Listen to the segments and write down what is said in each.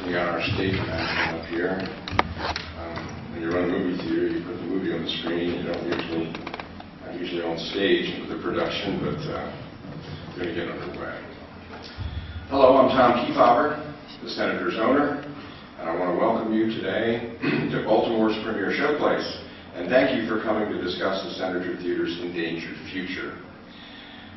We got our stage management up here. When you run a movie theater, you put the movie on the screen. You don't usually on stage with the production, but we're going to get underway. Hello, I'm Tom Kiefaber, the Senator's owner, and I want to welcome you today to Baltimore's premier showplace, and thank you for coming to discuss the Senator Theater's endangered future.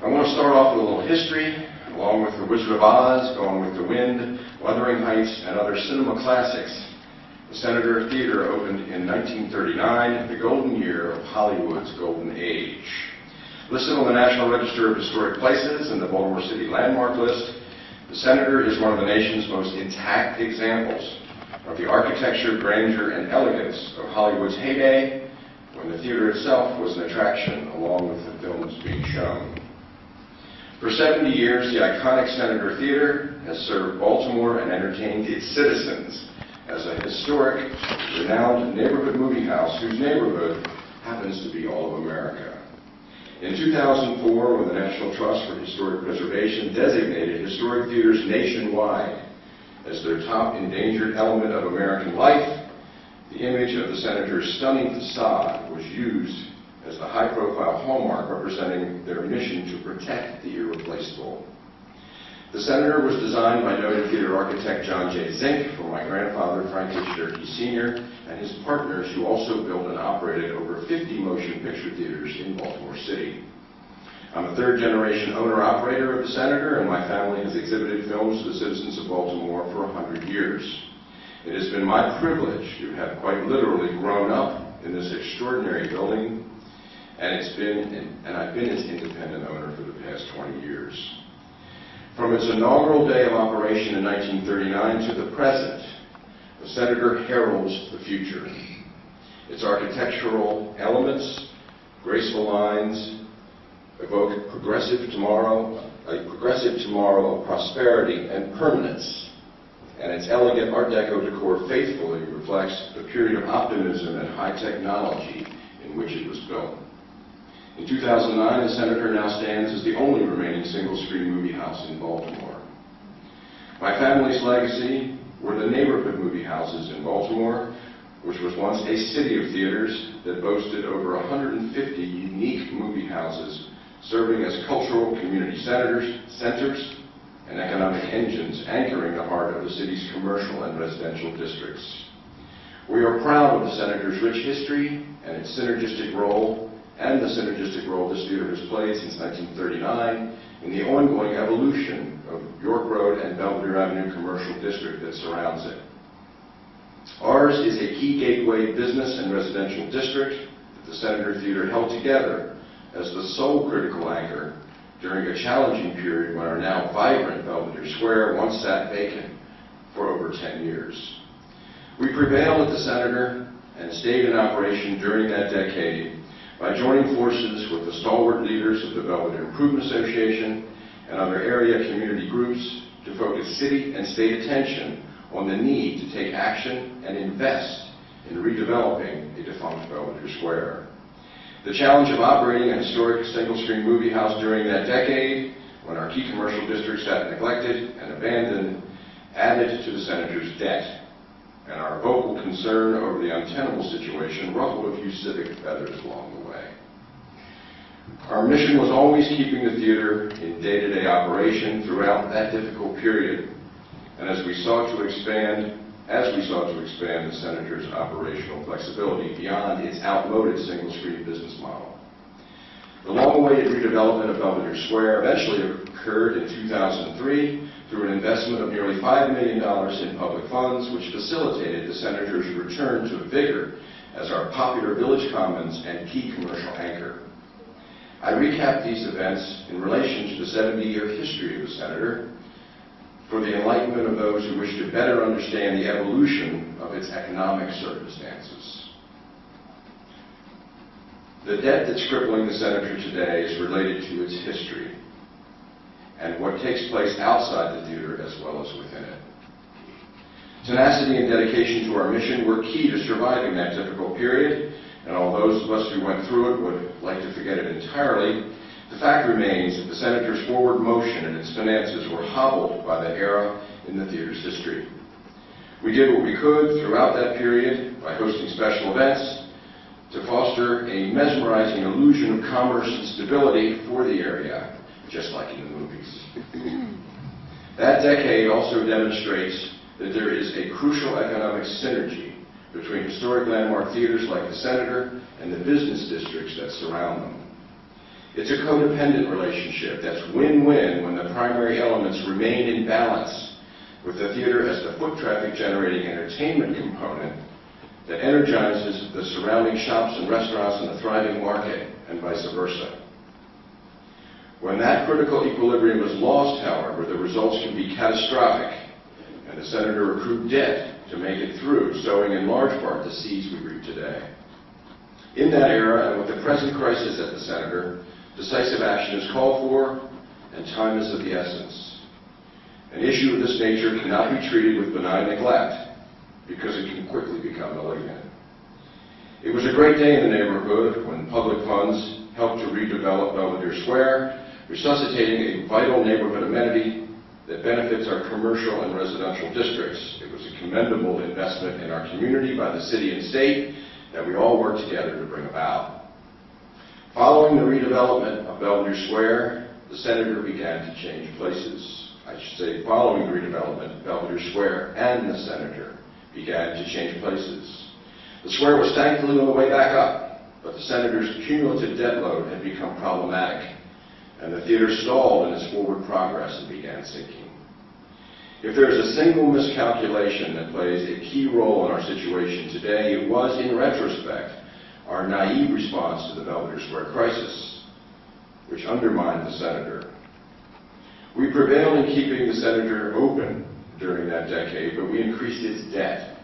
I want to start off with a little history, along with The Wizard of Oz, Gone with the Wind, Wuthering Heights, and other cinema classics. The Senator Theater opened in 1939, the golden year of Hollywood's golden age. Listed on the National Register of Historic Places and the Baltimore City Landmark List, the Senator is one of the nation's most intact examples of the architecture, grandeur, and elegance of Hollywood's heyday, when the theater itself was an attraction along with the films being shown. For 70 years, the iconic Senator Theater has served Baltimore and entertained its citizens as a historic, renowned neighborhood movie house whose neighborhood happens to be all of America. In 2004, when the National Trust for Historic Preservation designated historic theaters nationwide as their top endangered element of American life, the image of the Senator's stunning facade was used as the high-profile hallmark representing their mission to protect the irreplaceable. The Senator was designed by noted theater architect John J. Zink for my grandfather, Frank H. Durkee Sr., and his partners, who also built and operated over 50 motion picture theaters in Baltimore City. I'm a third-generation owner-operator of the Senator, and my family has exhibited films to the citizens of Baltimore for 100 years. It has been my privilege to have quite literally grown up in this extraordinary building, and I've been its independent owner for the past 20 years. From its inaugural day of operation in 1939 to the present, the Senator heralds the future. Its architectural elements, graceful lines, evoke a progressive tomorrow of prosperity and permanence. And its elegant Art Deco decor faithfully reflects the period of optimism and high technology in which it was built. In 2009, the Senator now stands as the only remaining single-screen movie house in Baltimore. My family's legacy were the neighborhood movie houses in Baltimore, which was once a city of theaters that boasted over 150 unique movie houses serving as cultural community centers and economic engines anchoring the heart of the city's commercial and residential districts. We are proud of the Senator's rich history and its synergistic role this theater has played since 1939 in the ongoing evolution of York Road and Belvedere Avenue commercial district that surrounds it. Ours is a key gateway business and residential district that the Senator Theater held together as the sole critical anchor during a challenging period when our now vibrant Belvedere Square once sat vacant for over 10 years. We prevailed at the Senator and stayed in operation during that decade by joining forces with the stalwart leaders of the Belvedere Improvement Association and other area community groups to focus city and state attention on the need to take action and invest in redeveloping a defunct Belvedere Square. The challenge of operating a historic single-screen movie house during that decade, when our key commercial districts sat neglected and abandoned, added to the Senator's debt. And our vocal concern over the untenable situation ruffled a few civic feathers along the way. Our mission was always keeping the theater in day-to-day operation throughout that difficult period. And as we sought to expand the Senator's operational flexibility beyond its outmoded single-screen business model. The long-awaited redevelopment of Belvedere Square eventually occurred in 2003 through an investment of nearly $5 million in public funds, which facilitated the Senator's return to vigor as our popular Village Commons and key commercial anchor. I recap these events in relation to the 70-year history of the Senator for the enlightenment of those who wish to better understand the evolution of its economic circumstances. The debt that's crippling the Senator today is related to its history and what takes place outside the theater as well as within it. Tenacity and dedication to our mission were key to surviving that difficult period, and although those of us who went through it would like to forget it entirely, the fact remains that the Senator's forward motion and its finances were hobbled by the era in the theater's history. We did what we could throughout that period by hosting special events to foster a mesmerizing illusion of commerce and stability for the area, just like in the movies. That decade also demonstrates that there is a crucial economic synergy between historic landmark theaters like the Senator and the business districts that surround them. It's a codependent relationship that's win-win when the primary elements remain in balance, with the theater as the foot traffic generating entertainment component that energizes the surrounding shops and restaurants in a thriving market, and vice versa. When that critical equilibrium is lost, however, the results can be catastrophic, and the Senator accrued debt to make it through, sowing in large part the seeds we reap today. In that era, and with the present crisis at the Senator, decisive action is called for, and time is of the essence. An issue of this nature cannot be treated with benign neglect, because it can quickly become malignant. It was a great day in the neighborhood when public funds helped to redevelop Belvedere Square, resuscitating a vital neighborhood amenity that benefits our commercial and residential districts. It was a commendable investment in our community by the city and state that we all worked together to bring about. Following the redevelopment of Belvedere Square, the Senator began to change places. I should say, following the redevelopment, Belvedere Square and the Senator began to change places. The square was thankfully on the way back up, but the Senator's cumulative debt load had become problematic, and the theater stalled in its forward progress and began sinking. If there is a single miscalculation that plays a key role in our situation today, it was, in retrospect, our naive response to the Belvedere Square crisis, which undermined the Senator. We prevailed in keeping the Senator open during that decade, but we increased its debt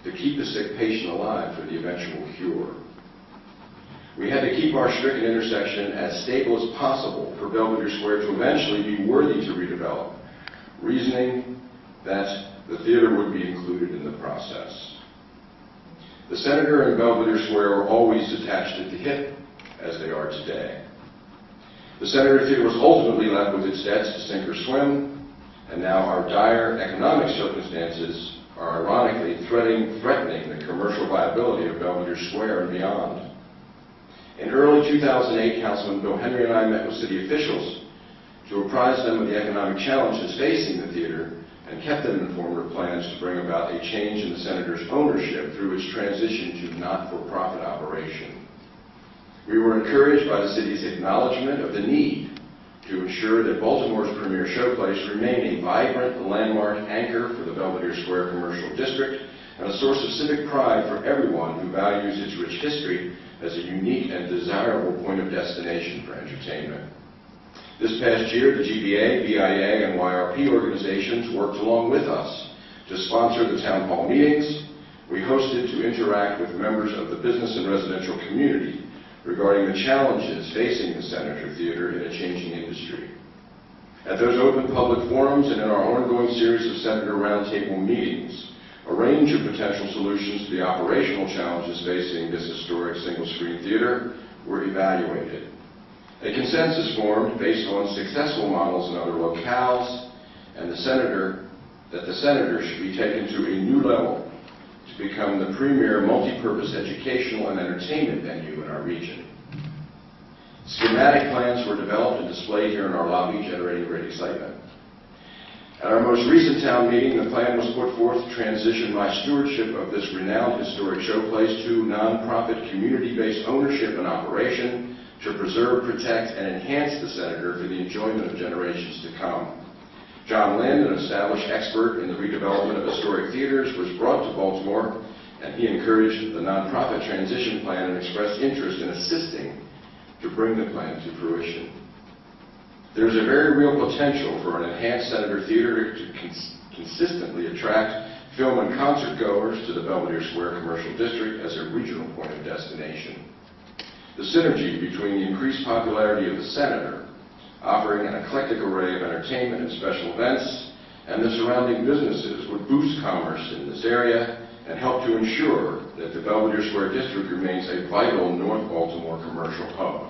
to keep the sick patient alive for the eventual cure. We had to keep our stricken intersection as stable as possible for Belvedere Square to eventually be worthy to redevelop, reasoning that the theater would be included in the process. The Senator and Belvedere Square were always attached at the hip, as they are today. The Senator Theater was ultimately left with its debts to sink or swim, and now our dire economic circumstances are ironically threatening the commercial viability of Belvedere Square and beyond. In early 2008, Councilman Bill Henry and I met with city officials to apprise them of the economic challenges facing the theater and kept them informed of plans to bring about a change in the Senator's ownership through its transition to not-for-profit operation. We were encouraged by the city's acknowledgement of the need to ensure that Baltimore's premier showplace remain a vibrant landmark anchor for the Belvedere Square commercial district and a source of civic pride for everyone who values its rich history as a unique and desirable point of destination for entertainment. This past year, the GBA, BIA, and YRP organizations worked along with us to sponsor the town hall meetings we hosted to interact with members of the business and residential community regarding the challenges facing the Senator Theater in a changing industry. At those open public forums and in our ongoing series of Senator Roundtable meetings, a range of potential solutions to the operational challenges facing this historic single-screen theater were evaluated. A consensus formed based on successful models in other locales, and that the Senator should be taken to a new level to become the premier multi-purpose educational and entertainment venue in our region. Schematic plans were developed and displayed here in our lobby, generating great excitement. At our most recent town meeting, the plan was put forth to transition my stewardship of this renowned historic showplace to nonprofit community-based ownership and operation to preserve, protect, and enhance the Senator for the enjoyment of generations to come. John Lynn, an established expert in the redevelopment of historic theaters, was brought to Baltimore, and he encouraged the nonprofit transition plan and expressed interest in assisting to bring the plan to fruition. There is a very real potential for an enhanced Senator Theater to consistently attract film and concert goers to the Belvedere Square Commercial District as a regional point of destination. The synergy between the increased popularity of the Senator, offering an eclectic array of entertainment and special events, and the surrounding businesses would boost commerce in this area and help to ensure that the Belvedere Square District remains a vital North Baltimore commercial hub.